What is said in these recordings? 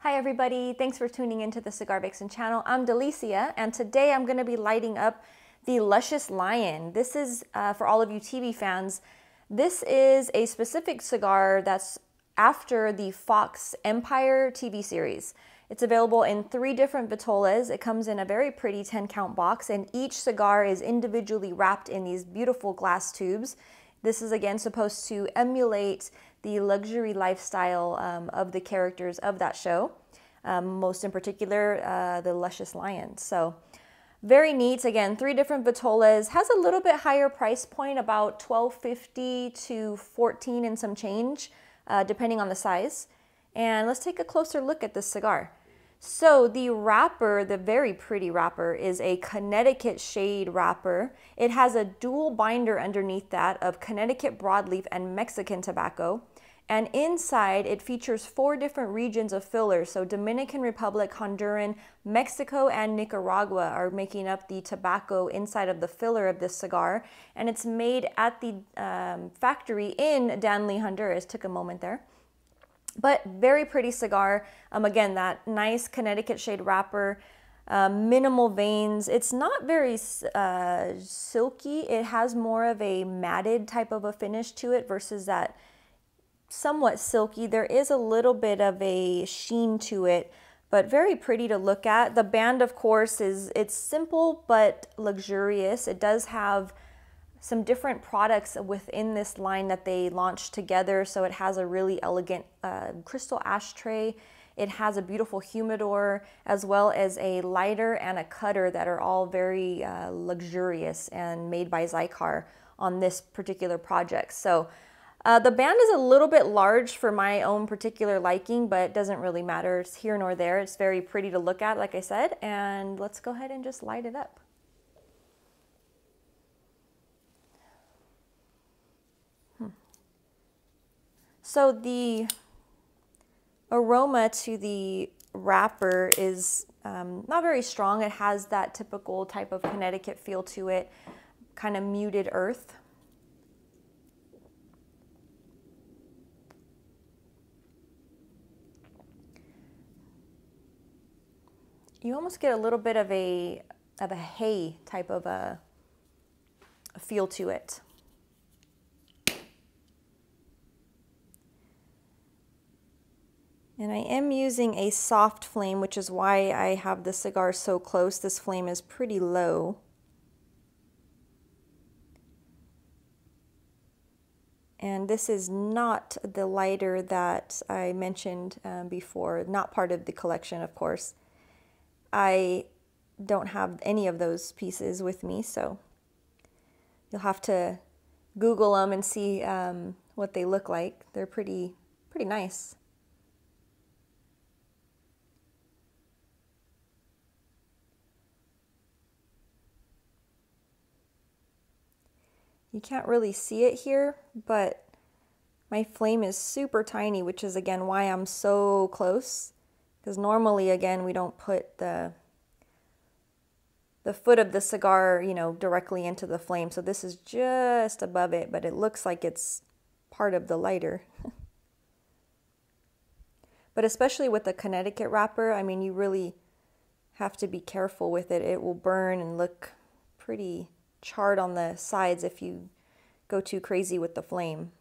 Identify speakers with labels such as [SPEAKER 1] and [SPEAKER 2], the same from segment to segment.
[SPEAKER 1] Hi everybody, thanks for tuning into the Cigar Vixen channel. I'm Delicia, and today I'm going to be lighting up the Lucious Lyon. This is, for all of you TV fans, this is a specific cigar that's after the Fox Empire TV series. It's available in 3 different vitolas. It comes in a very pretty 10-count box, and each cigar is individually wrapped in these beautiful glass tubes. This is again supposed to emulate the luxury lifestyle of the characters of that show, most in particular the Lucious Lyon. So very neat. Again, 3 different vitolas. Has a little bit higher price point, about $12.50 to $14 and some change, depending on the size. And let's take a closer look at this cigar. So the wrapper, the very pretty wrapper, is a Connecticut shade wrapper. It has a dual binder underneath that of Connecticut broadleaf and Mexican tobacco. And inside it features 4 different regions of fillers. So Dominican Republic, Honduran, Mexico, and Nicaragua are making up the tobacco inside of the filler of this cigar. And it's made at the factory in Danli, Honduras. Took a moment there. But very pretty cigar. Again, that nice Connecticut shade wrapper, minimal veins. It's not very silky. It has more of a matted type of a finish to it versus that somewhat silky. There is a little bit of a sheen to it, but very pretty to look at. The band, of course, it's simple but luxurious. It does have some different products within this line that they launched together. So it has a really elegant crystal ashtray. It has a beautiful humidor, as well as a lighter and a cutter that are all very luxurious and made by Zycar on this particular project. So the band is a little bit large for my own particular liking, but it doesn't really matter. It's here nor there. It's very pretty to look at, like I said, and let's go ahead and just light it up. So the aroma to the wrapper is not very strong. It has that typical type of Connecticut feel to it, kind of muted earth. You almost get a little bit of a hay type of a feel to it. And I am using a soft flame, which is why I have the cigar so close. This flame is pretty low. And this is not the lighter that I mentioned before, not part of the collection, of course. I don't have any of those pieces with me, so you'll have to Google them and see what they look like. They're pretty nice. You can't really see it here, but my flame is super tiny, which is again why I'm so close. Because normally, again, we don't put the foot of the cigar, you know, directly into the flame. So this is just above it, but it looks like it's part of the lighter. But especially with the Connecticut wrapper, I mean, you really have to be careful with it. It will burn and look pretty charred on the sides if you go too crazy with the flame.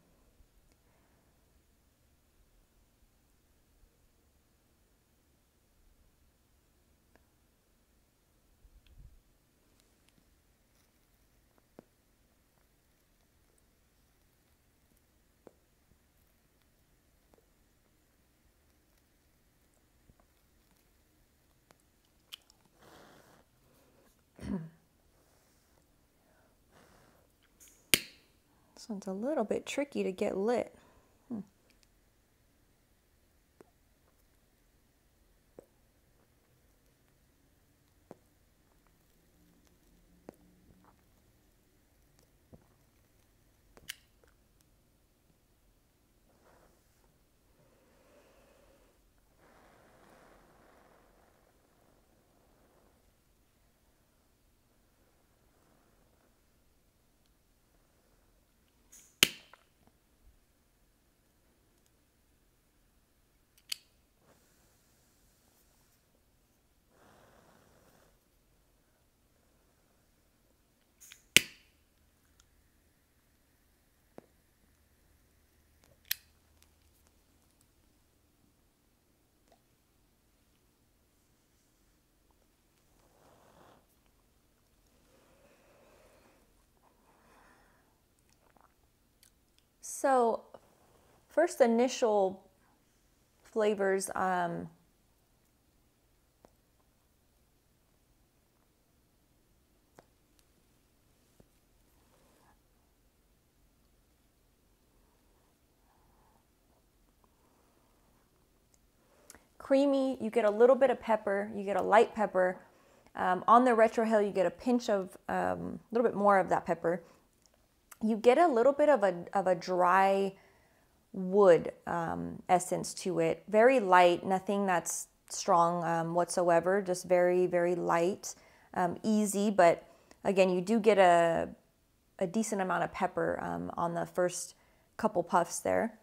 [SPEAKER 1] This one's a little bit tricky to get lit. So first initial flavors, creamy, you get a little bit of pepper, you get a light pepper. On the retrohale, you get a pinch of, a little bit more of that pepper. You get a little bit of a dry wood essence to it. Very light, nothing that's strong whatsoever, just very, very light, easy. But again, you do get a decent amount of pepper on the first couple puffs there.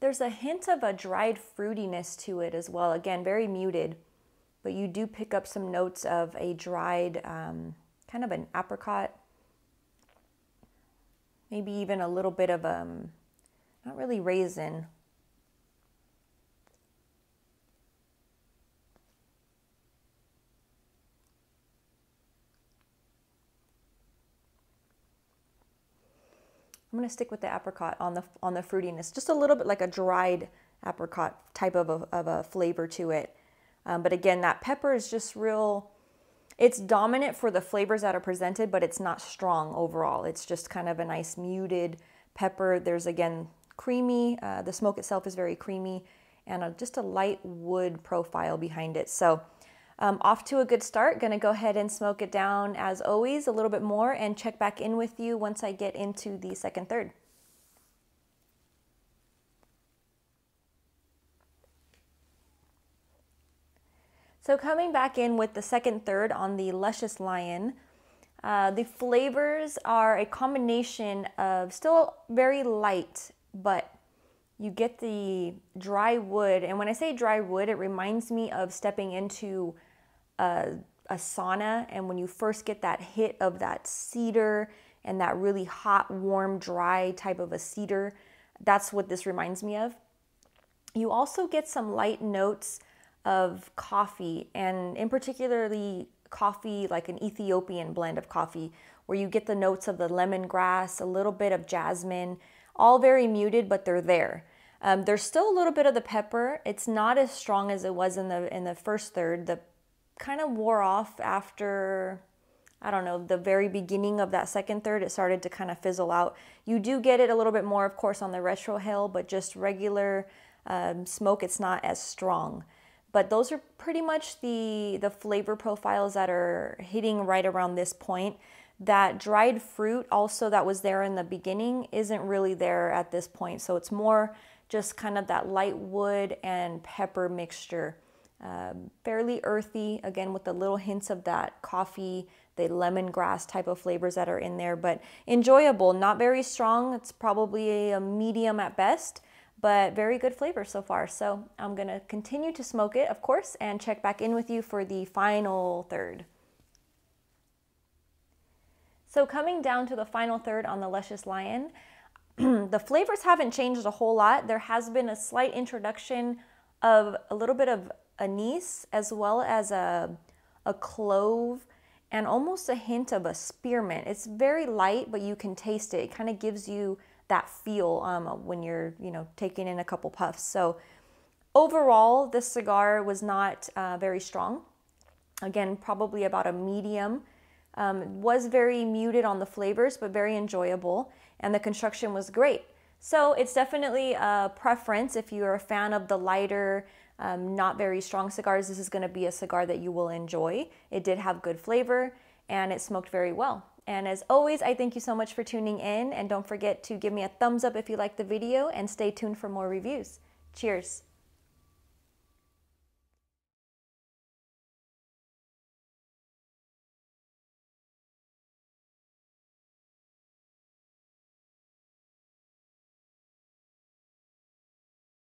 [SPEAKER 1] There's a hint of a dried fruitiness to it as well. Again, very muted, but you do pick up some notes of a dried, kind of an apricot, maybe even a little bit of, not really raisin. I'm going to stick with the apricot on the fruitiness, just a little bit like a dried apricot type of a flavor to it. But again, that pepper is just real, it's dominant for the flavors that are presented, but it's not strong overall. It's just kind of a nice muted pepper. There's again creamy, the smoke itself is very creamy, and just a light wood profile behind it. So off to a good start. Gonna go ahead and smoke it down as always a little bit more and check back in with you once I get into the second third. So coming back in with the second third on the Lucious Lyon, the flavors are a combination of still very light, but you get the dry wood. And when I say dry wood, it reminds me of stepping into a sauna, and when you first get that hit of that cedar and that really hot, warm, dry type of a cedar, that's what this reminds me of. You also get some light notes of coffee, and in particularly coffee, like an Ethiopian blend of coffee, where you get the notes of the lemongrass, a little bit of jasmine, all very muted, but they're there. There's still a little bit of the pepper. It's not as strong as it was in the first third. The kind of wore off after, I don't know, the very beginning of that second third. It started to kind of fizzle out. You do get it a little bit more, of course, on the retrohale, but just regular smoke, it's not as strong. But those are pretty much the flavor profiles that are hitting right around this point. That dried fruit also that was there in the beginning isn't really there at this point. So it's more just kind of that light wood and pepper mixture. Fairly earthy, again, with the little hints of that coffee, the lemongrass type of flavors that are in there, but enjoyable, not very strong. It's probably a medium at best, but very good flavor so far. So I'm gonna continue to smoke it, of course, and check back in with you for the final third. So coming down to the final third on the Lucious Lyon, the flavors haven't changed a whole lot. There has been a slight introduction of a little bit of anise, as well as a clove, and almost a hint of a spearmint. It's very light, but you can taste it. It kind of gives you that feel when you're, taking in a couple puffs. So overall, this cigar was not very strong. Again, probably about a medium. Was very muted on the flavors, but very enjoyable, and the construction was great. So it's definitely a preference. If you're a fan of the lighter, not very strong cigars, this is going to be a cigar that you will enjoy. It did have good flavor, and it smoked very well. And as always, I thank you so much for tuning in, and don't forget to give me a thumbs up if you liked the video, and stay tuned for more reviews. Cheers.